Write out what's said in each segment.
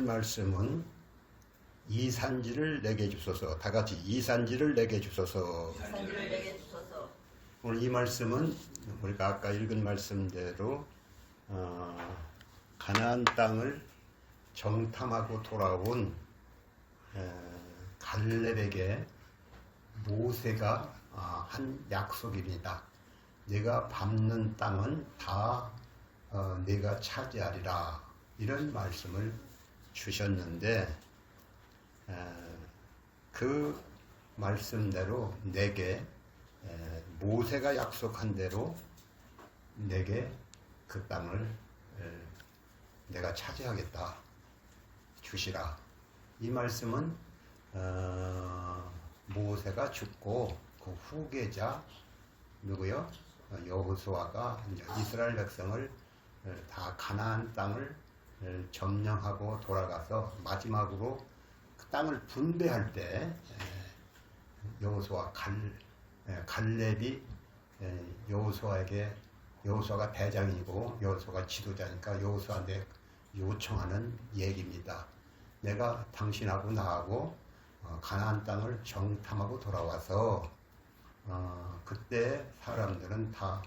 말씀은 이산지를 내게 주소서. 다 같이 이산지를 내게 주소서. 이산지를 내게 주소서. 오늘 이 말씀은 우리가 아까 읽은 말씀대로 가나안 땅을 정탐하고 돌아온 갈렙에게 모세가 한 약속입니다. 네가 밟는 땅은 다 네가 차지하리라, 이런 말씀을 주셨는데 그 말씀대로 내게 모세가 약속한 대로 내게 그 땅을 내가 차지하겠다, 주시라. 이 말씀은 모세가 죽고 그 후계자 누구요? 여호수아가 이스라엘 백성을 다 가나안 땅을 점령하고 돌아가서 마지막으로 그 땅을 분배할 때 여호수아 갈렙이 여호수아에게, 여호수아가 대장이고 여호수아가 지도자니까 여호수아한테 요청하는 얘기입니다. 내가 당신하고 나하고 가나안 땅을 정탐하고 돌아와서 그때 사람들은 다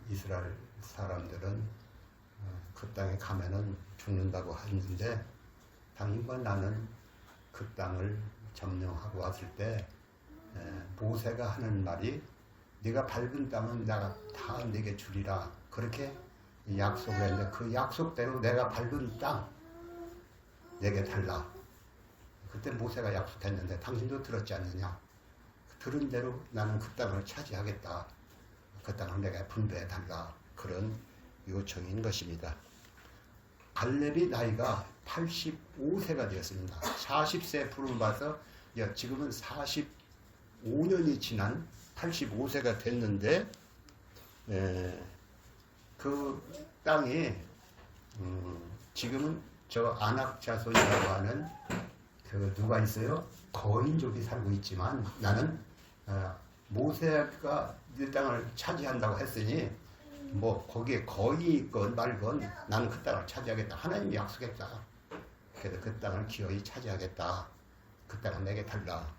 이스라엘 사람들은 그 땅에 가면은 죽는다고 했는데 당신과 나는 그 땅을 점령하고 왔을 때 모세가 하는 말이 네가 밟은 땅은 내가 다 네게 주리라, 그렇게 약속을 했는데 그 약속대로 내가 밟은 땅 내게 달라. 그때 모세가 약속했는데 당신도 들었지 않느냐? 들은 대로 나는 그 땅을 차지하겠다, 그 땅을 내가 분배해 달라, 그런 요청인 것입니다. 갈렙이 나이가 85세가 되었습니다. 40세 부름받아서 지금은 45년이 지난 85세가 됐는데 그 땅이 지금은 저 안악자손이라고 하는 그 누가 있어요? 거인족이 살고 있지만 나는 모세가 이 땅을 차지한다고 했으니 뭐 거기에 거인이 있건 말건 나는 그 땅을 차지하겠다, 하나님이 약속했다. 그래서 그 땅을 기어이 차지하겠다, 그 땅을 내게 달라,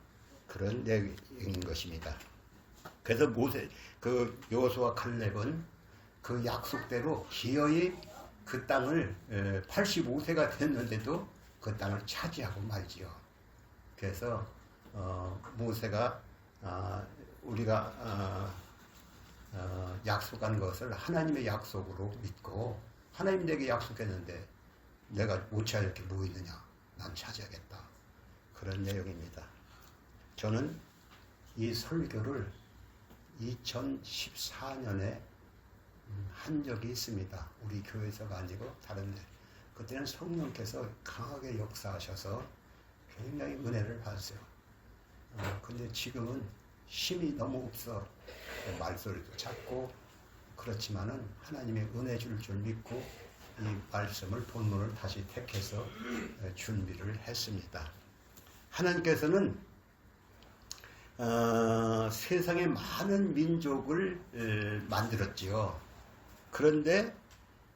그런 얘기인 것입니다. 그래서 그 여호수아 갈렙은 그 약속대로 기어이 그 땅을 85세가 됐는데도 그 땅을 차지하고 말지요. 그래서 모세가 우리가 약속한 것을 하나님의 약속으로 믿고, 하나님 내게 약속했는데 내가 못 차지할 게 뭐 있느냐, 난 차지하겠다, 그런 내용입니다. 저는 이 설교를 2014년에 한 적이 있습니다. 우리 교회에서가 아니고 다른 데. 그때는 성령께서 강하게 역사하셔서 굉장히 은혜를 받았어요. 근데 지금은 힘이 너무 없어. 말소리도 작고 그렇지만은 하나님의 은혜 줄 믿고 이 말씀을, 본문을 다시 택해서 준비를 했습니다. 하나님께서는 세상에 많은 민족을 만들었지요. 그런데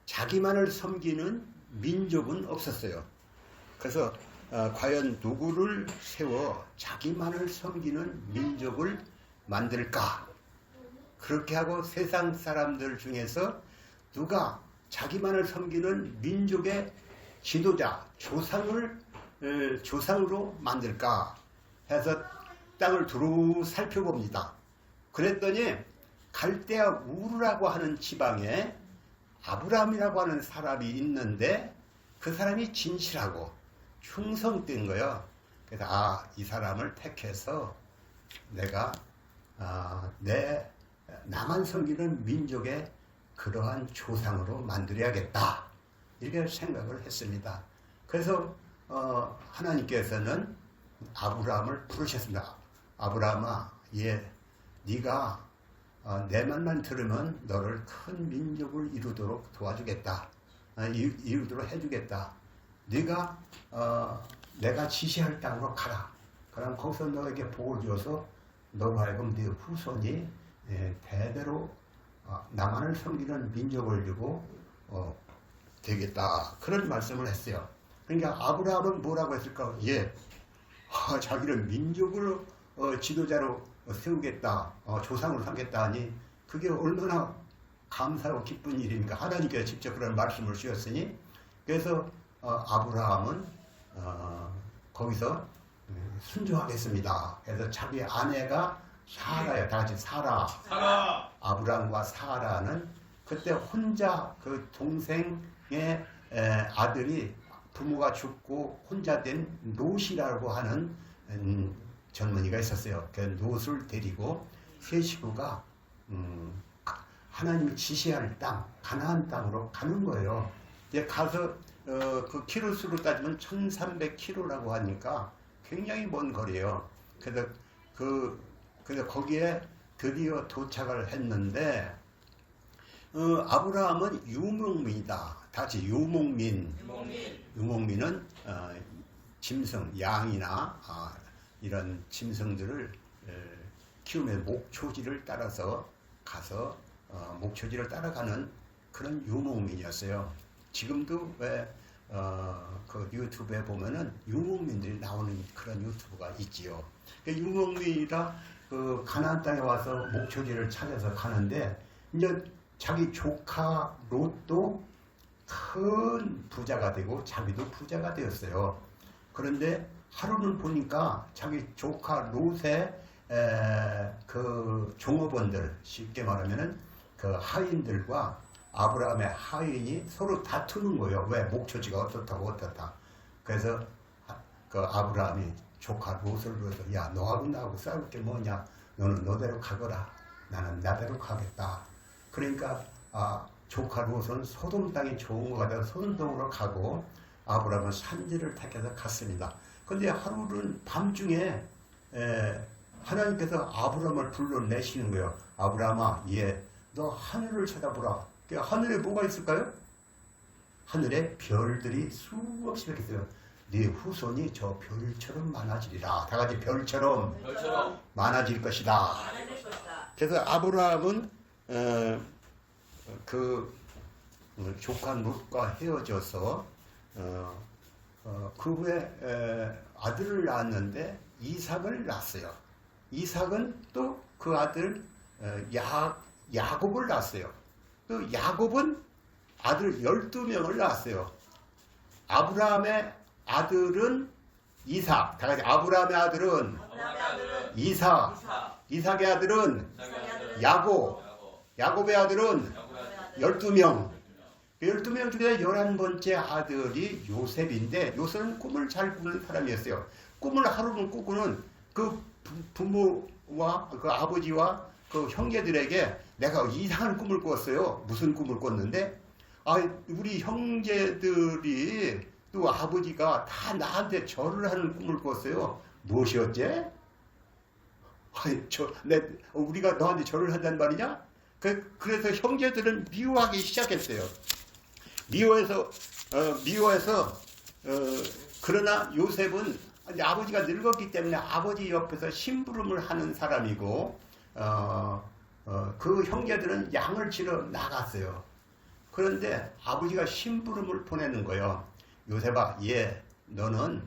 자기만을 섬기는 민족은 없었어요. 그래서 과연 누구를 세워 자기만을 섬기는 민족을 만들까? 그렇게 하고 세상 사람들 중에서 누가 자기만을 섬기는 민족의 지도자, 조상으로 만들까 해서 땅을 두루 살펴봅니다. 그랬더니 갈대아 우르라고 하는 지방에 아브라함이라고 하는 사람이 있는데 그 사람이 진실하고 충성된 거예요. 그래서 이 사람을 택해서 내가 나만 섬기는 민족의 그러한 조상으로 만들어야겠다, 이렇게 생각을 했습니다. 그래서 하나님께서는 아브라함을 부르셨습니다. 아브라함아, 네가 내 말만 들으면 너를 큰 민족을 이루도록 도와주겠다, 이루도록 해주겠다. 네가 내가 지시할 땅으로 가라. 그럼 거기서 너에게 복을 주어서 너가 하여금 네 후손이 대대로 나만을 섬기는 민족을 주고 되겠다. 그런 말씀을 했어요. 그러니까 아브라함은 뭐라고 했을까? 예, 자기를 민족을 지도자로 세우겠다, 조상으로 삼겠다 하니 그게 얼마나 감사하고 기쁜 일입니까? 하나님께서 직접 그런 말씀을 주셨으니. 그래서 아브라함은 거기서 순종하겠습니다. 그래서 자기 아내가 사라예요. 다 같이 사라. 아브라함과 사라는 그때 혼자 그 동생의 아들이 부모가 죽고 혼자 된 롯이라고 하는 젊은이가 있었어요. 그 롯을 데리고 세 식구가 하나님이 지시할 땅, 가나안 땅으로 가는 거예요. 이제 가서 그 키로수로 따지면 1300km라고 하니까 굉장히 먼 거리예요. 그래서 거기에 드디어 도착을 했는데 아브라함은 유목민이다. 다시 유목민은 짐승, 양이나 이런 짐승들을 키우면 목초지를 따라서 가서 목초지를 따라가는 그런 유목민이었어요. 지금도 왜 그 유튜브에 보면은 유목민들이 나오는 그런 유튜브가 있지요. 유목민이라 그 가나안 땅에 와서 목초지를 찾아서 가는데 이제 자기 조카 롯도 큰 부자가 되고 자기도 부자가 되었어요. 그런데 하루는 보니까 자기 조카 롯의 그 종업원들, 쉽게 말하면은 그 하인들과 아브라함의 하인이 서로 다투는 거예요. 왜? 목초지가 어떻다. 그래서 그 아브라함이 조카 롯을 불러서 야, 너하고 나하고 싸울 게 뭐냐? 너는 너대로 가거라. 나는 나대로 가겠다. 그러니까 조카 롯은 소돔 땅이 좋은 것 같아서 소돔 땅으로 가고 아브라함은 산지를 택해서 갔습니다. 그런데 하루는 밤중에 하나님께서 아브라함을 불러내시는 거예요. 아브라함아, 너 하늘을 쳐다보라. 하늘에 뭐가 있을까요? 하늘에 별들이 수없이 있어요. 네 후손이 저 별처럼 많아지리라. 다 같이 별처럼 많아질 것이다. 그래서 아브라함은 그 조카 롯과 헤어져서 그 후에 아들을 낳았는데 이삭을 낳았어요. 이삭은 또 그 아들 야곱을 낳았어요. 또 야곱은 아들 12명을 낳았어요. 아브라함의 아들은 이삭. 다 같이 아브라함의 아들은 이삭. 이삭의 아들은 야곱. 야곱의 아들은 12명. 12명 중에 11번째 아들이 요셉인데 요셉은 꿈을 잘 꾸는 사람이었어요. 꿈을 하루는 꾸고는 그 부모와 그 아버지와 그 형제들에게 내가 이상한 꿈을 꿨어요. 무슨 꿈을 꿨는데 우리 형제들이 또 아버지가 다 나한테 절을 하는 꿈을 꿨어요. 무엇이었지? 우리가 너한테 절을 한단 말이냐? 그래서 형제들은 미워하기 시작했어요. 미워해서 그러나 요셉은 아버지가 늙었기 때문에 아버지 옆에서 심부름을 하는 사람이고 그 형제들은 양을 치러 나갔어요. 그런데 아버지가 심부름을 보내는 거예요. 요셉아, 너는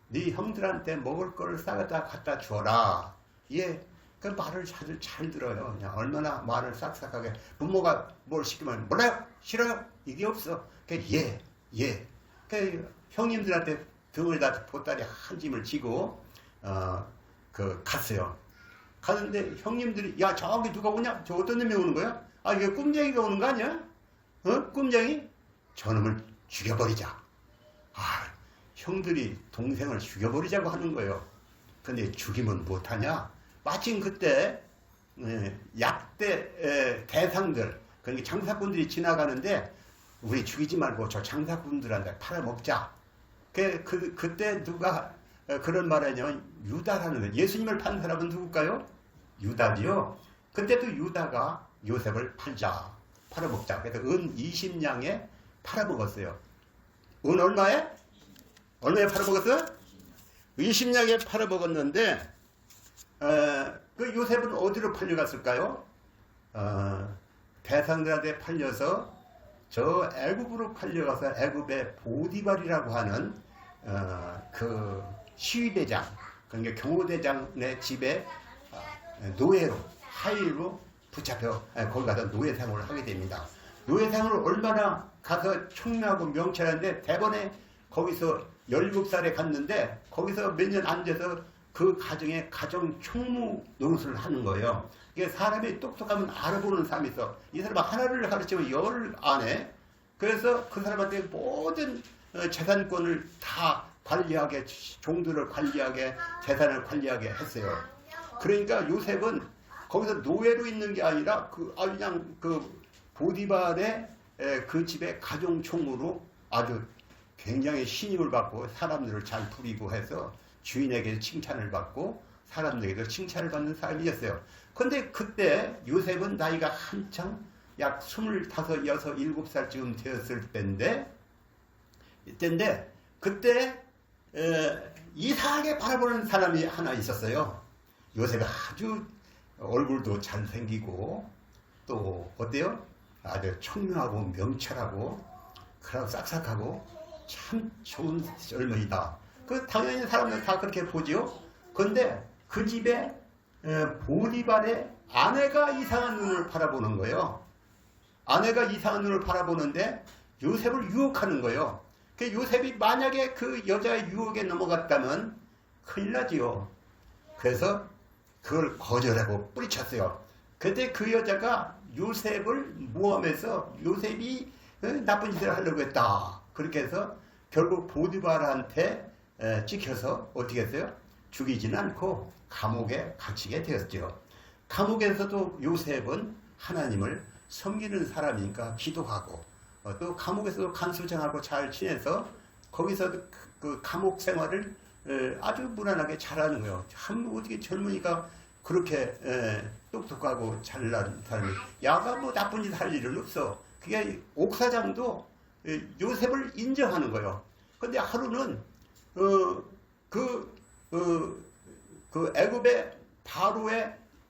네 형들한테 먹을 거를 싸다 갖다 주어라. 그 말을 잘 들어요. 그냥 얼마나 말을 싹싹하게. 부모가 뭘 시키면 몰라요, 싫어요, 이게 없어. 그 형님들한테 등을다 보따리 한 짐을 지고 갔어요. 가는데 형님들이 야, 저기 누가 오냐? 저 어떤 놈이 오는 거야? 이게 꿈쟁이가 오는 거 아니야? 꿈쟁이? 저놈을 죽여버리자. 형들이 동생을 죽여버리자고 하는 거예요. 근데 죽이면 못하냐? 마침 그때 약대 대상들, 그러니까 장사꾼들이 지나가는데 우리 죽이지 말고 저 장사꾼들한테 팔아먹자. 그때 누가 그런 말을 하냐면 유다라는 거예요. 예수님을 판 사람은 누굴까요? 유다지요. 근데 또 유다가 요셉을 팔아먹자. 그래서 은 20냥에 팔아먹었어요. 은 얼마에? 얼마에 팔아먹었어요? 20냥에 팔아먹었는데 그 요셉은 어디로 팔려갔을까요? 대상들한테 팔려서 저 애굽으로 팔려가서 애굽의 보디발이라고 하는 그 시위대장, 그러니까 경호대장의 집에 노예로, 하인으로 붙잡혀 거기 가서 노예 생활을 하게 됩니다. 노예 생활을 얼마나 가서 총명하고 명철한데 대번에 거기서 17살에 갔는데 거기서 몇 년 앉아서 그 가정의 가정 총무 노릇을 하는 거예요. 이게 사람이 똑똑하면 알아보는 사람이 있어. 이 사람 하나를 가르치면 열 안에. 그래서 그 사람한테 모든 재산권을 다 관리하게, 종들을 관리하게, 재산을 관리하게 했어요. 그러니까 요셉은 거기서 노예로 있는 게 아니라 그냥 그 보디발의 그 집의 가정 총무로 아주 굉장히 신임을 받고 사람들을 잘 부리고 해서 주인에게 칭찬을 받고 사람들에게도 칭찬을 받는 사람이었어요. 근데 그때 요셉은 나이가 한창 약 25, 6, 7살쯤 되었을 때인데 그때 이상하게 바라보는 사람이 하나 있었어요. 요셉이 아주 얼굴도 잘생기고 또 어때요? 아주 청명하고 명철하고 그러고 싹싹하고 참 좋은 젊은이다. 그 당연히 사람들 다 그렇게 보지요. 그런데 그 집에 보디발의 아내가 이상한 눈을 바라보는 거예요. 아내가 이상한 눈을 바라보는데 요셉을 유혹하는 거예요. 그 요셉이 만약에 그 여자의 유혹에 넘어갔다면 큰일 나지요. 그래서 그걸 거절하고 뿌리쳤어요. 그때 그 여자가 요셉을 모함해서 요셉이 나쁜 짓을 하려고 했다. 그렇게 해서 결국 보디발한테 찍혀서 어떻게 했어요? 죽이지는 않고 감옥에 갇히게 되었죠. 감옥에서도 요셉은 하나님을 섬기는 사람이니까 기도하고 또 감옥에서도 간수장하고 잘 지내서 거기서 그 감옥 생활을 아주 무난하게 잘하는 거예요. 참 어떻게 젊은이가 그렇게 똑똑하고 잘난 사람이 야가 뭐 나쁜 짓 할 일은 없어. 그게 옥사장도 요셉을 인정하는 거예요. 근데 하루는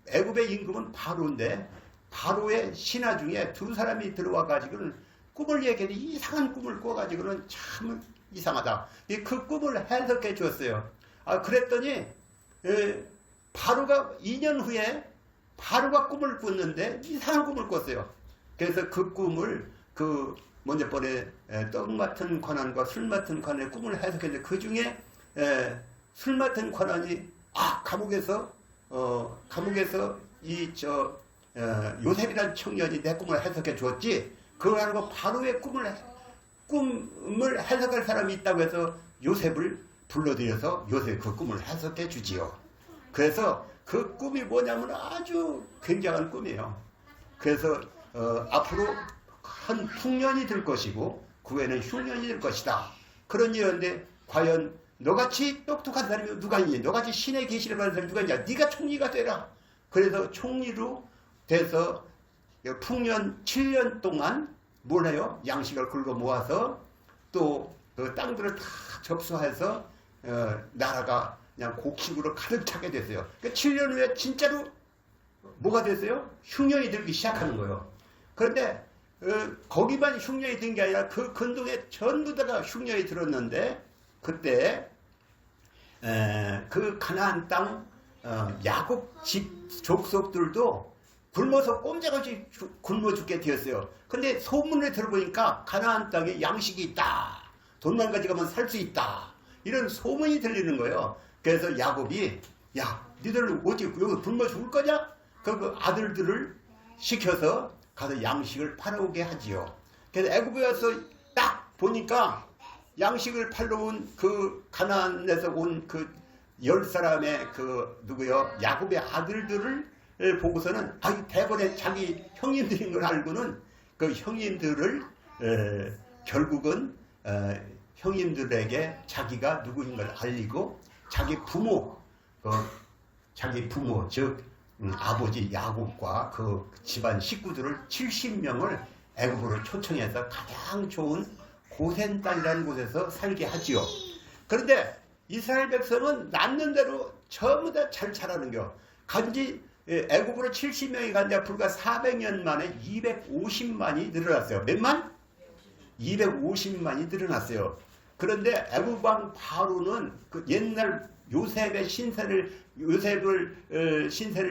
애굽의 임금은 바로인데 바로의 신하 중에 두 사람이 들어와 가지고는 꿈을 얘기해 이상한 꿈을 꿔가지고는 참 이상하다. 그 꿈을 해석해 주었어요. 그랬더니 바로가 2년 후에 바로가 꿈을 꿨는데 이상한 꿈을 꿨어요. 그래서 그 꿈을 먼저 번에 떡 맡은 관원과 술 맡은 관원의 꿈을 해석했는데 그 중에 술 맡은 관원이 감옥에서 요셉이라는 청년이 내 꿈을 해석해 주었지. 그걸 알고 바로의 꿈을 해석할 사람이 있다고 해서 요셉을 불러들여서 요셉이 그 꿈을 해석해 주지요. 그래서 그 꿈이 뭐냐면 아주 굉장한 꿈이에요. 그래서 앞으로 한 풍년이 될 것이고 그 후에는 흉년이 될 것이다. 그런 일인데 과연 너같이 똑똑한 사람이 누가 있니? 너같이 신의 계시를 받는 사람이 누가 있냐? 네가 총리가 되라. 그래서 총리로 돼서 풍년 7년 동안 뭘 해요? 양식을 긁어 모아서 또 그 땅들을 다 접수해서 나라가 그냥 곡식으로 가득 차게 됐어요. 그 7년 후에 진짜로 뭐가 됐어요? 흉년이 들기 시작하는 거예요. 그런데 거기만 흉년이 든 게 아니라 그 근동에 전부 다가 흉년이 들었는데 그때 그 가나안 땅 야곱 집 족속들도 굶어서 꼼짝없이 굶어 죽게 되었어요. 근데 소문을 들어보니까 가나안 땅에 양식이 있다. 돈만 가져가면 살 수 있다. 이런 소문이 들리는 거예요. 그래서 야곱이 니들 어디 여기 굶어 죽을 거냐? 그 아들들을 시켜서 가서 양식을 팔아오게 하지요. 그래서 애굽에 와서 딱 보니까 양식을 팔러 온 그 가나안에서 온 그 10사람의 야곱의 아들들을 보고서는 대번에 자기 형님들인 걸 알고는 그 형님들을 결국은 형님들에게 자기가 누구인 걸 알리고 자기 부모 즉 아버지 야곱과 그 집안 식구들을 70명을 애굽으로 초청해서 가장 좋은 고센 땅이라는 곳에서 살게 하지요. 그런데 이스라엘 백성은 낳는 대로 전부 다 잘 자라는겨. 간지 애굽으로 70명이 간데 불과 400년 만에 250만이 늘어났어요. 몇만? 250만이 늘어났어요. 그런데 애굽 왕 바로는 그 옛날 요셉을 신세를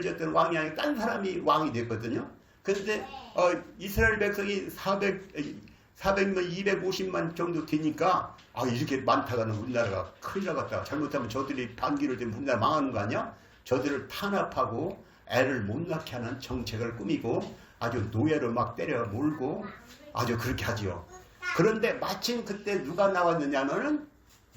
졌던 왕이 아니라 딴 사람이 왕이 됐거든요. 그런데 이스라엘 백성이 400만, 250만 정도 되니까 이렇게 많다가는 우리나라가 큰일 나갔다. 잘못하면 저들이 반기를 되면 우리나라 망하는 거 아니야? 저들을 탄압하고 애를 못 낳게 하는 정책을 꾸미고 아주 노예로 막 때려 몰고 아주 그렇게 하지요. 그런데 마침 그때 누가 나왔느냐면은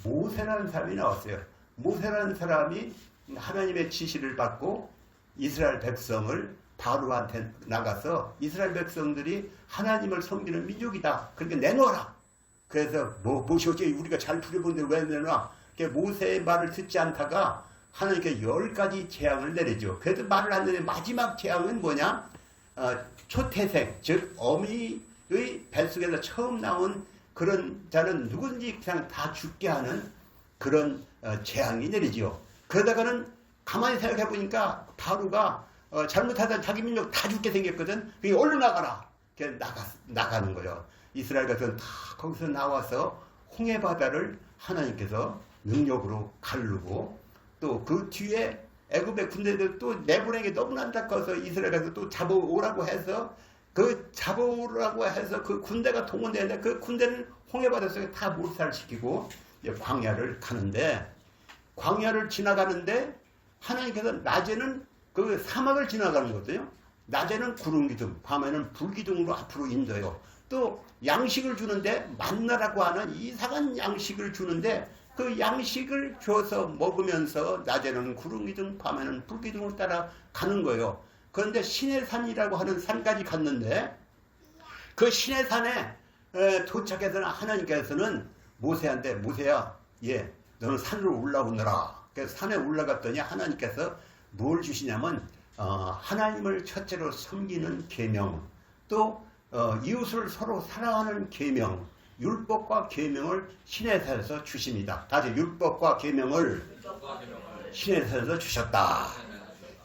모세라는 사람이 나왔어요. 모세라는 사람이 하나님의 지시를 받고 이스라엘 백성을 바로한테 나가서 이스라엘 백성들이 하나님을 섬기는 민족이다. 그렇게 내놓아라. 그래서 무엇이 어째 우리가 잘 부려보는데 왜 내놔? 모세의 말을 듣지 않다가 하나님께 10가지 재앙을 내리죠. 그래도 말을 안 듣는 마지막 재앙은 뭐냐? 초태생, 즉 어미의 뱃속에서 처음 나온 그런 자는 누군지 그냥 다 죽게 하는 그런 재앙이 내리죠. 그러다가는 가만히 생각해 보니까 바로가 잘못하다 자기 민족 다 죽게 생겼거든. 그게 얼른 나가라. 그냥 나가는 거예요. 이스라엘 백성은 다 거기서 나와서 홍해 바다를 하나님께서 능력으로 가르고 또 그 뒤에 애굽의 군대들 또 내보내는 게 너무나 안타까워서 이스라엘에서 또 잡아오라고 해서 그 군대가 동원되는데 그 군대를 홍해 바다 속에 다 몰살시키고 광야를 가는데 광야를 지나가는데 하나님께서 낮에는 그 사막을 지나가는 거거든요. 낮에는 구름 기둥, 밤에는 불 기둥으로 앞으로 인도해요. 또 양식을 주는데 만나라고 하는 이상한 양식을 주는데 그 양식을 줘서 먹으면서 낮에는 구름 기둥, 밤에는 불 기둥을 따라 가는 거예요. 그런데 시내산이라고 하는 산까지 갔는데 그 시내산에 도착해서는 하나님께서는 모세한테 모세야, 너는 산으로 올라오너라. 그래서 산에 올라갔더니 하나님께서 뭘 주시냐면 하나님을 첫째로 섬기는 계명, 또 이웃을 서로 사랑하는 계명, 율법과 계명을 시내산에서 주십니다. 다시 율법과 계명을 시내산에서 주셨다.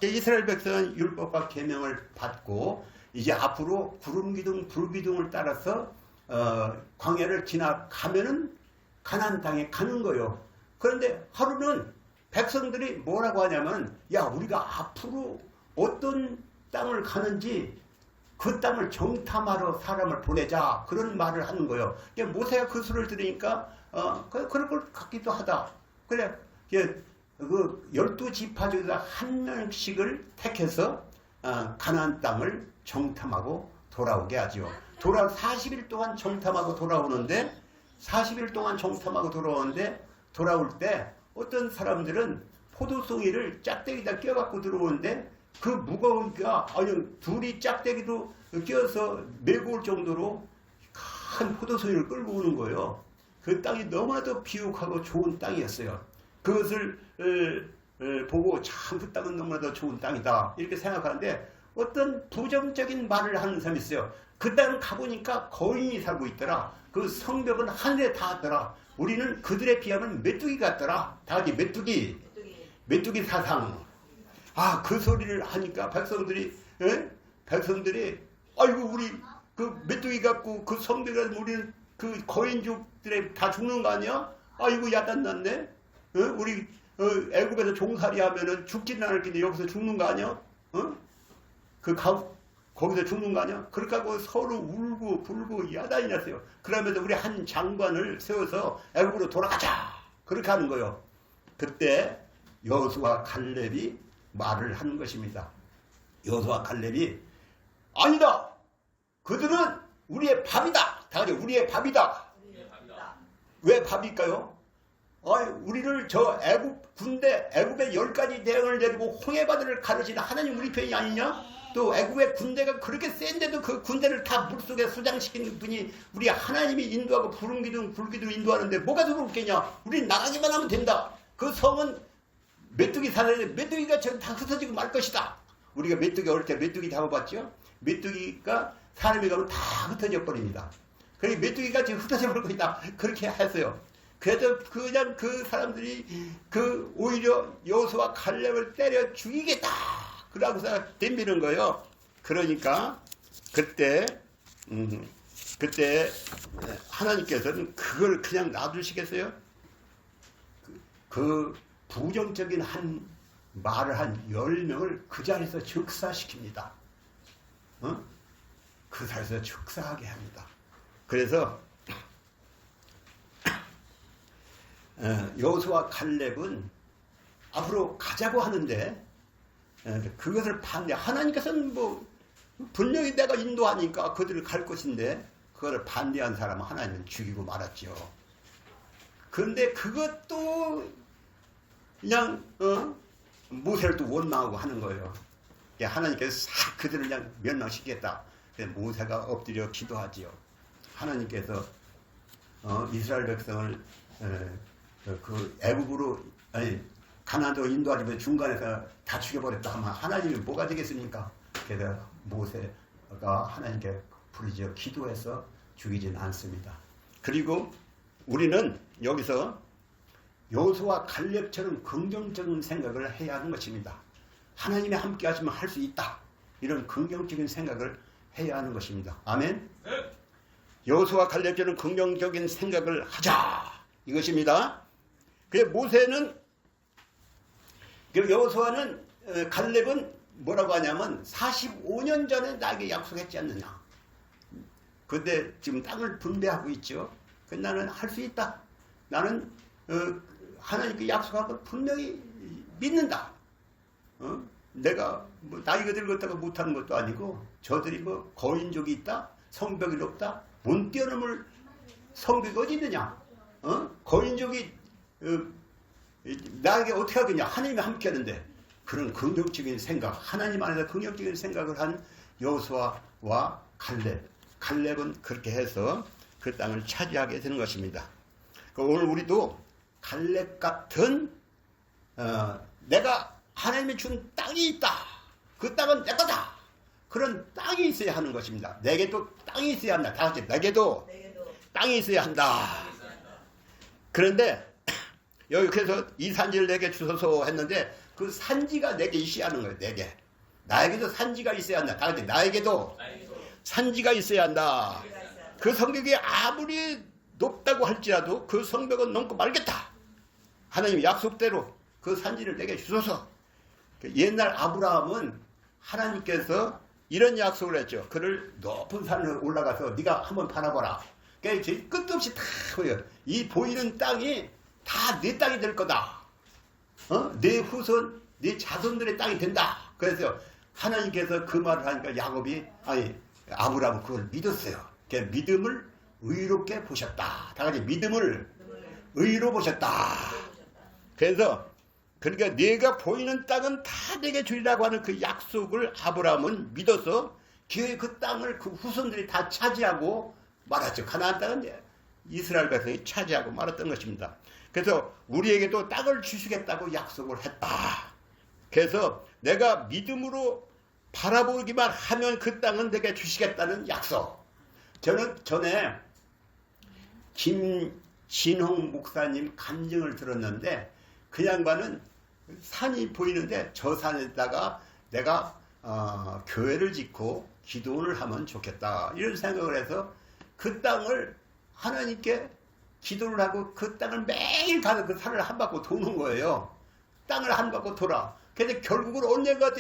이스라엘 백성은 율법과 계명을 받고 이제 앞으로 구름 기둥, 불 기둥을 따라서 광야를 지나가면은 가나안 땅에 가는 거예요. 그런데 하루는 백성들이 뭐라고 하냐면 우리가 앞으로 어떤 땅을 가는지 그 땅을 정탐하러 사람을 보내자 그런 말을 하는 거예요. 모세가 그 소리를 들으니까 그럴 것 같기도 하다. 그래 그 12지파 중에서 한 명씩을 택해서 가나안 땅을 정탐하고 돌아오게 하죠. 40일 동안 정탐하고 돌아오는데 40일 동안 정탐하고 돌아올 때 어떤 사람들은 포도송이를 짝대기에다 껴갖고 들어오는데 그 무거우니까 둘이 짝대기도 껴서 메고 올 정도로 큰 포도송이를 끌고 오는 거예요. 그 땅이 너무나도 비옥하고 좋은 땅이었어요. 그것을 보고 참 그 땅은 너무나도 좋은 땅이다 이렇게 생각하는데 어떤 부정적인 말을 하는 사람이 있어요. 그 땅을 가보니까 거인이 살고 있더라. 그 성벽은 하늘에 닿았더라. 우리는 그들에 비하면 메뚜기 같더라. 다 같이 메뚜기 사상. 그 소리를 하니까 백성들이 아이고 우리 그 메뚜기 같고 그 성벽에 우리는 그 거인족들에 다 죽는 거 아니야? 아이고 야단났네. 우리 애굽에서 종살이 하면은 죽지는 않을 텐데 여기서 죽는 거 아니야? 거기서 죽는 거 아니야? 그렇게 하고 서로 울고 불고 야단이 났어요. 그러면서 우리 한 장관을 세워서 애굽으로 돌아가자. 그렇게 하는 거예요. 그때 여호수아 갈렙이 말을 하는 것입니다. 여호수아 갈렙이 아니다. 그들은 우리의 밥이다. 다 같이 우리의 밥이다. 왜 밥일까요? 우리를 저 애굽의 10가지 대응을 내리고 홍해바다를 가르치는 하나님 우리 편이 아니냐? 또 애굽의 군대가 그렇게 센데도 그 군대를 다 물속에 수장시키는 분이 우리 하나님이 인도하고 불기둥 인도하는데 뭐가 더 그렇겠냐? 우린 나가기만 하면 된다. 그 성은 메뚜기 사는데 메뚜기가 저기 다 흩어지고 말 것이다. 우리가 메뚜기 어릴 때 메뚜기 잡아봤죠? 메뚜기가 사람이 가면 다 흩어져 버립니다. 그러니 메뚜기가 지금 흩어져 버리고 있다. 그렇게 했어요. 그래서 그냥 그 사람들이 오히려 여호수아 갈렙을 때려 죽이겠다. 그러고서 덤비는 거예요. 그러니까 그때 그때 하나님께서는 그걸 그냥 놔두시겠어요? 그 부정적인 한 말을 한 10명을 그 자리에서 즉사시킵니다. 그 자리에서 즉사하게 합니다. 그래서 여호수아와 갈렙은 앞으로 가자고 하는데 그것을 반대. 하나님께서는 뭐 분명히 내가 인도하니까 그들을 갈 것인데 그거를 반대한 사람은 하나님은 죽이고 말았죠. 그런데 그것도 그냥 모세를 또 원망하고 하는 거예요. 하나님께서 싹 그들을 그냥 멸망시키겠다. 그래서 모세가 엎드려 기도하지요. 하나님께서 이스라엘 백성을 그 애굽으로 가나안으로 인도하려면 중간에서 다 죽여버렸다 하면 하나님이 뭐가 되겠습니까? 그래서 모세가 하나님께 부르짖어 기도해서 죽이진 않습니다. 그리고 우리는 여기서 여호수아와 갈렙처럼 긍정적인 생각을 해야 하는 것입니다. 하나님이 함께 하시면 할 수 있다. 이런 긍정적인 생각을 해야 하는 것입니다. 아멘. 네. 여호수아와 갈렙처럼 긍정적인 생각을 하자. 이것입니다. 그래서 모세는 여호수아는 갈렙은 뭐라고 하냐면 45년 전에 나에게 약속했지 않느냐. 그런데 지금 땅을 분배하고 있죠. 나는 할 수 있다. 나는 하나님께 약속한 걸 분명히 믿는다. 내가 뭐 나이가 들었다가 못하는 것도 아니고 저들이 뭐 거인족이 있다. 성벽이 높다. 못 뛰어넘을 성벽이 어디 있느냐. 거인족이 나에게 어떻게 하겠냐. 하나님이 함께 하는데 그런 긍정적인 생각, 하나님 안에서 긍정적인 생각을 한 여호수아와 갈렙은 그렇게 해서 그 땅을 차지하게 되는 것입니다. 오늘 우리도 갈렙 같은 내가 하나님이 준 땅이 있다. 그 땅은 내 거다. 그런 땅이 있어야 하는 것입니다. 내게도 땅이 있어야 한다. 다 같이 내게도 땅이 있어야 한다. 그런데 여기 그래서 이 산지를 내게 주소서 했는데 그 산지가 내게 있어야 하는 거예요. 내게. 나에게도 산지가 있어야 한다. 다 같이 나에게도 산지가 있어야 한다. 그 성벽이 아무리 높다고 할지라도 그 성벽은 넘고 말겠다. 하나님 약속대로 그 산지를 내게 주소서. 옛날 아브라함은 하나님께서 이런 약속을 했죠. 그를 높은 산으로 올라가서 네가 한번 바라보라. 그러니까 끝없이 다 보여. 이 보이는 땅이 다 네 땅이 될 거다. 내 후손, 네 자손들의 땅이 된다. 그래서 하나님께서 그 말을 하니까 아브라함은 그걸 믿었어요. 그 믿음을 의롭게 보셨다. 다 같이 믿음을 의로 보셨다. 그래서 그러니까 내가 보이는 땅은 다 내게 주리라고 하는 그 약속을 아브라함은 믿어서 그 땅을 그 후손들이 다 차지하고 말았죠. 가나안 땅은 이스라엘 백성이 차지하고 말았던 것입니다. 그래서 우리에게도 땅을 주시겠다고 약속을 했다. 그래서 내가 믿음으로 바라보기만 하면 그 땅은 내게 주시겠다는 약속. 저는 전에 김진홍 목사님 간증을 들었는데 그 양반은 산이 보이는데 저 산에다가 내가 교회를 짓고 기도를 하면 좋겠다 이런 생각을 해서 그 땅을 하나님께 기도를 하고 그 땅을 매일 가서 그 산을 한 바퀴 도는 거예요. 땅을 한 바퀴 돌아. 근데 결국은 언젠가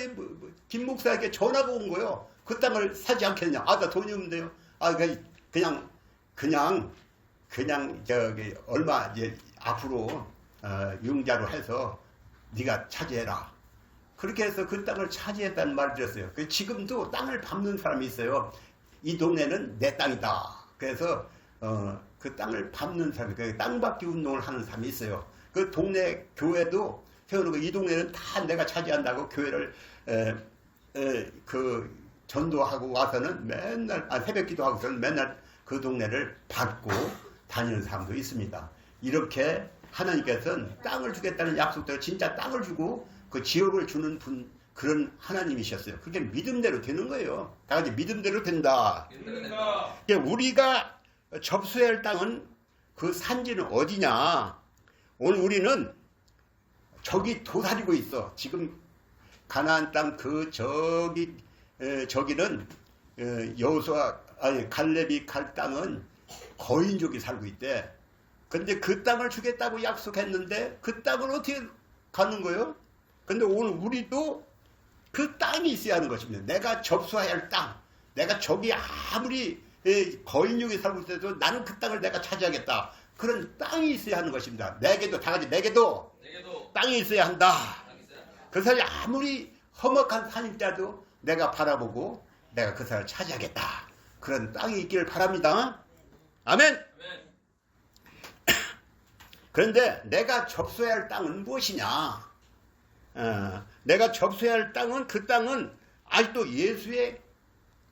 김 목사에게 전화가 온 거예요. 그 땅을 사지 않겠냐. 나 돈이 없는데요. 그냥 저기 얼마 이제 앞으로 융자로 해서 네가 차지해라. 그렇게 해서 그 땅을 차지했다는 말을 들었어요. 지금도 땅을 밟는 사람이 있어요. 이 동네는 내 땅이다. 그래서 그 땅을 밟는 사람이 땅 밟기 운동을 하는 사람이 있어요. 그 동네 교회도 세워놓고 이 동네는 다 내가 차지한다고 교회를 그 전도하고 와서는 맨날 새벽 기도하고서는 맨날 그 동네를 밟고 다니는 사람도 있습니다. 이렇게 하나님께서는 땅을 주겠다는 약속대로 진짜 땅을 주고 그 지역을 주는 분, 그런 하나님이셨어요. 그게 믿음대로 되는 거예요. 다 같이 믿음대로 된다. 우리가 접수해야 할 땅은 그 산지는 어디냐? 오늘 우리는 저기 도사리고 있어. 지금 가나안 땅 저기는 여호수아 갈렙이 갈 땅은 거인족이 살고 있대. 근데 그 땅을 주겠다고 약속했는데 그 땅을 어떻게 가는 거예요? 근데 오늘 우리도 그 땅이 있어야 하는 것입니다. 내가 접수해야 할 땅. 내가 저기 아무리 거인족이 살고 있어도 나는 그 땅을 내가 차지하겠다. 그런 땅이 있어야 하는 것입니다. 내게도, 다 같이 내게도 땅이 있어야 한다. 그 사람이 아무리 험악한 산일자도 내가 바라보고 내가 그 사람을 차지하겠다. 그런 땅이 있기를 바랍니다. 아멘. 그런데 내가 접수해야 할 땅은 무엇이냐? 내가 접수해야 할 땅은, 그 땅은 아직도 예수의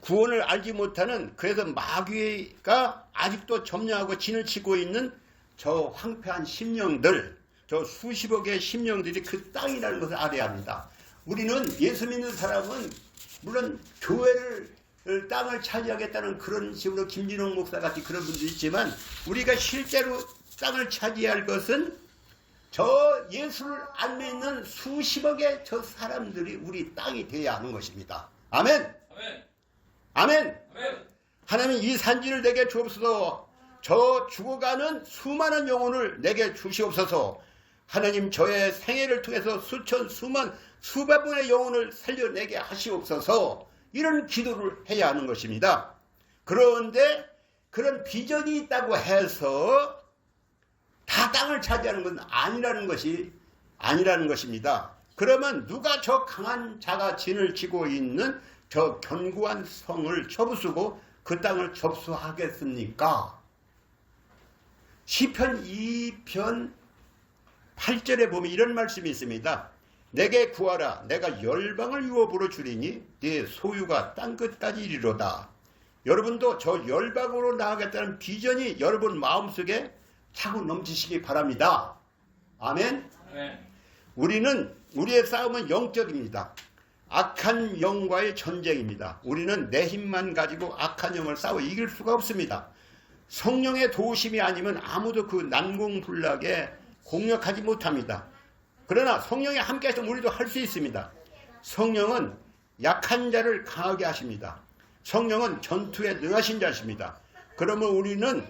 구원을 알지 못하는, 그래서 마귀가 아직도 점령하고 진을 치고 있는 저 황폐한 심령들, 저 수십억의 심령들이 그 땅이라는 것을 알아야 합니다. 우리는 예수 믿는 사람은 물론 교회를 땅을 차지하겠다는 그런 식으로 김진홍 목사 같이 그런 분들이 있지만, 우리가 실제로 땅을 차지할 것은 저 예수를 안 믿는 수십억의 저 사람들이 우리 땅이 되어야 하는 것입니다. 아멘. 아멘. 하나님 이 산지를 내게 주옵소서. 저 죽어가는 수많은 영혼을 내게 주시옵소서. 하나님 저의 생애를 통해서 수천 수만 수백 분의 영혼을 살려내게 하시옵소서. 이런 기도를 해야 하는 것입니다. 그런데 그런 비전이 있다고 해서 다 땅을 차지하는 건 아니라는 것입니다. 그러면 누가 저 강한 자가 진을 치고 있는 저 견고한 성을 쳐부수고 그 땅을 접수하겠습니까? 시편 2편 8절에 보면 이런 말씀이 있습니다. 내게 구하라. 내가 열방을 유업으로 주리니 네 소유가 땅끝까지 이르로다. 여러분도 저 열방으로 나아가겠다는 비전이 여러분 마음속에 차고 넘치시기 바랍니다. 아멘. 우리의 싸움은 영적입니다. 악한 영과의 전쟁입니다. 우리는 내 힘만 가지고 악한 영을 싸워 이길 수가 없습니다. 성령의 도우심이 아니면 아무도 그 난공불락에 공략하지 못합니다. 그러나 성령이 함께 하시면 우리도 할 수 있습니다. 성령은 약한 자를 강하게 하십니다. 성령은 전투에 능하신 자십니다. 그러면 우리는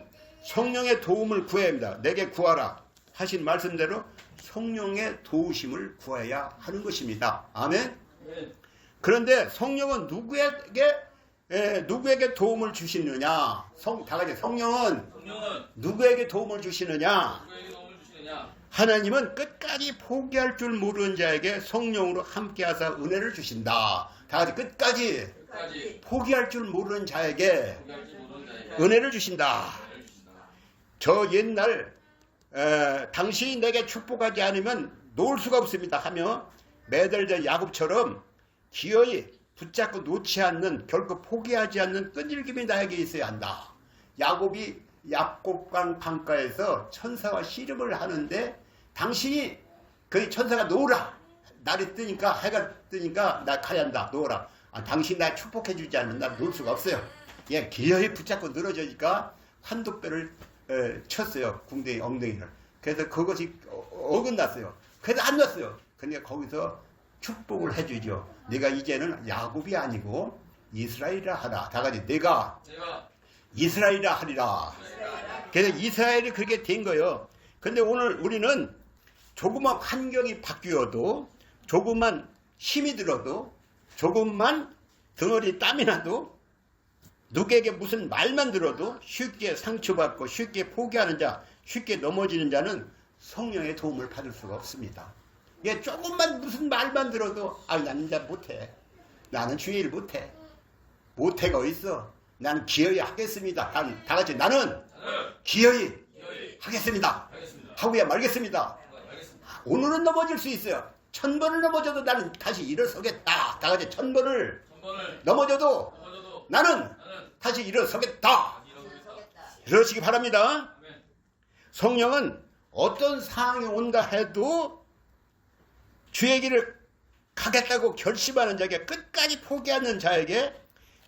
성령의 도움을 구해야 합니다. 내게 구하라 하신 말씀대로 성령의 도우심을 구해야 하는 것입니다. 아멘. 그런데 성령은 누구에게 도움을 주시느냐? 다 같이 성령은 누구에게 도움을 주시느냐? 하나님은 끝까지 포기할 줄 모르는 자에게 성령으로 함께하사 은혜를 주신다. 다 같이 끝까지 포기할 줄 모르는 자에게 은혜를 주신다. 저 옛날 당신이 내게 축복하지 않으면 놓을 수가 없습니다 하며 매달려 야곱처럼 기어이 붙잡고 놓지 않는, 결코 포기하지 않는 끈질김이 나에게 있어야 한다. 야곱이 약곡강 강가에서 천사와 씨름을 하는데 당신이 그 천사가 놓으라. 날이 뜨니까, 해가 뜨니까 나 가야 한다. 놓으라. 당신 나 축복해 주지 않으면 나 놓을 수가 없어요. 예, 기어이 붙잡고 늘어지니까 환도뼈를 쳤어요. 궁뎅이, 엉덩이를. 그래서 그것이 어긋났어요. 그래도 안 났어요. 그러니까 거기서 축복을 해주죠. 네가 이제는 야곱이 아니고 이스라엘이라 하라. 다 같이 내가 이스라엘이라 하리라. 그래서 이스라엘이 그렇게 된 거예요. 근데 오늘 우리는 조그만 환경이 바뀌어도, 조그만 힘이 들어도, 조금만 덩어리 땀이 나도, 누구에게 무슨 말만 들어도 쉽게 상처받고 쉽게 포기하는 자, 쉽게 넘어지는 자는 성령의 도움을 받을 수가 없습니다. 예, 조금만 무슨 말만 들어도 나는 잘 못해. 나는 주의 일 못해. 못해가 어딨어. 나는 기어이 하겠습니다. 다 같이 나는 기어이 하겠습니다. 하고야 말겠습니다. 오늘은 넘어질 수 있어요. 1000번을 넘어져도 나는 다시 일어서겠다. 다 같이 1000번을 넘어져도 나는 다시 일어서겠다. 이러시기 바랍니다. 성령은 어떤 상황이 온다 해도 주의 길을 가겠다고 결심하는 자에게, 끝까지 포기하는 자에게,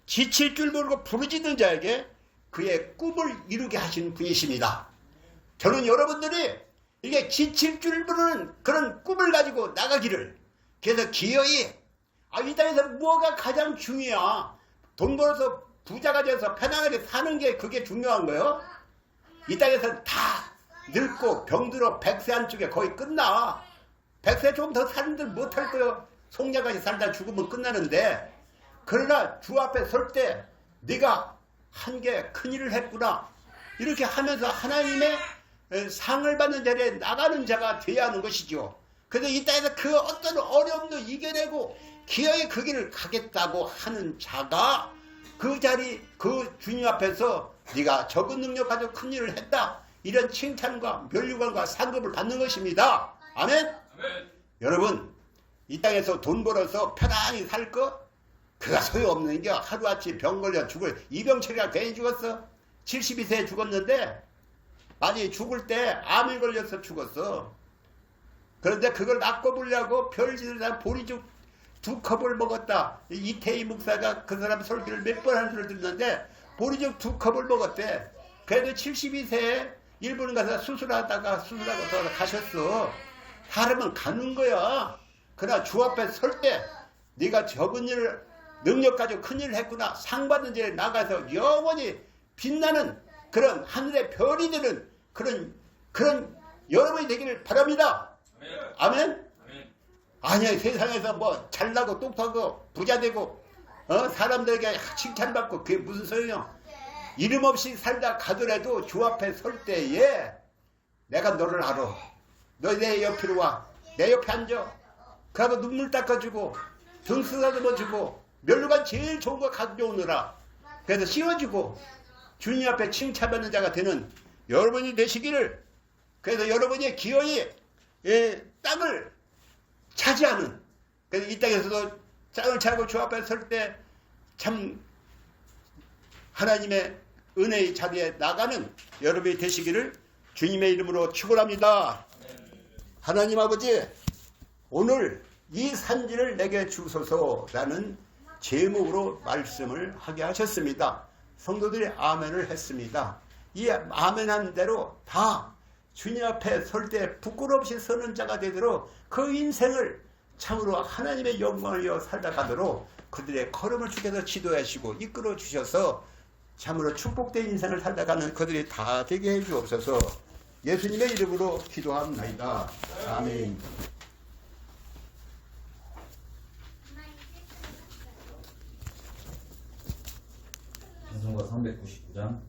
지칠 줄 모르고 부르짖는 자에게 그의 꿈을 이루게 하시는 분이십니다. 저는 여러분들이 이게 지칠 줄 모르는 그런 꿈을 가지고 나가기를, 그래서 기어이 이 땅에서 뭐가 가장 중요해? 돈 벌어서 부자가 돼서 편안하게 사는 게 그게 중요한 거예요. 이 땅에서 다 늙고 병들어 100세 안쪽에 거의 끝나. 100세 좀 더 사는들 못할 거예요. 송년까지 살다 죽으면 끝나는데, 그러나 주 앞에 설 때 네가 한 게 큰일을 했구나 이렇게 하면서 하나님의 상을 받는 자리에 나가는 자가 되어야 하는 것이죠. 그래서 이 땅에서 그 어떤 어려움도 이겨내고 기어이 그 길을 가겠다고 하는 자가 그 자리 그 주님 앞에서 네가 적은 능력 가지고 큰 일을 했다 이런 칭찬과 면류관과 상급을 받는 것입니다. 아멘? 아멘. 여러분 이 땅에서 돈 벌어서 편안히 살 거? 그가 소용없는 게 하루아침에 병 걸려 죽을 이병철이가 괜히 죽었어. 72세에 죽었는데 만약에 죽을 때 암에 걸려서 죽었어. 그런데 그걸 낚아보려고 별짓을 다 보리죽 2컵을 먹었다. 이태희 목사가 그 사람 설교를 몇 번 한 줄 듣는데 보리죽 2컵을 먹었대. 그래도 72세에 일본 가서 수술하다가 수술하고 가셨어. 사람은 가는 거야. 그러나 주 앞에 설 때 네가 적은 일을 능력 가지고 큰 일을 했구나. 상 받는 자리에 나가서 영원히 빛나는 그런 하늘의 별이 되는 그런 여러분이 되기를 바랍니다. 아멘? 아멘. 아니야 세상에서 뭐 잘나고 똑똑하고 부자 되고 사람들에게 칭찬받고 그게 무슨 소용이야. 이름 없이 살다 가더라도 주 앞에 설 때에 내가 너를 알아. 너 내 옆으로 와. 내 옆에 앉아. 그하고 눈물 닦아주고 등 쓰다듬어주고 멸류관 제일 좋은 거 가져오느라 그래서 씌워주고 주님 앞에 칭찬받는 자가 되는 여러분이 되시기를. 그래서 여러분이 기어이 땅을 차지하는, 그래서 이 땅에서도 땅을 차고 주 앞에 설 때 참 하나님의 은혜의 자리에 나가는 여러분이 되시기를 주님의 이름으로 축원합니다. 하나님 아버지, 오늘 이 산지를 내게 주소서라는 제목으로 말씀을 하게 하셨습니다. 성도들이 아멘을 했습니다. 이 아멘한 대로 다 주님 앞에 설 때 부끄러움없이 서는 자가 되도록 그 인생을 참으로 하나님의 영광을 위하여 살다 가도록 그들의 걸음을 주께서 지도하시고 이끌어 주셔서 참으로 축복된 인생을 살다 가는 그들이 다 되게 해 주옵소서. 예수님의 이름으로 기도합니다. 아멘. 찬송가 399장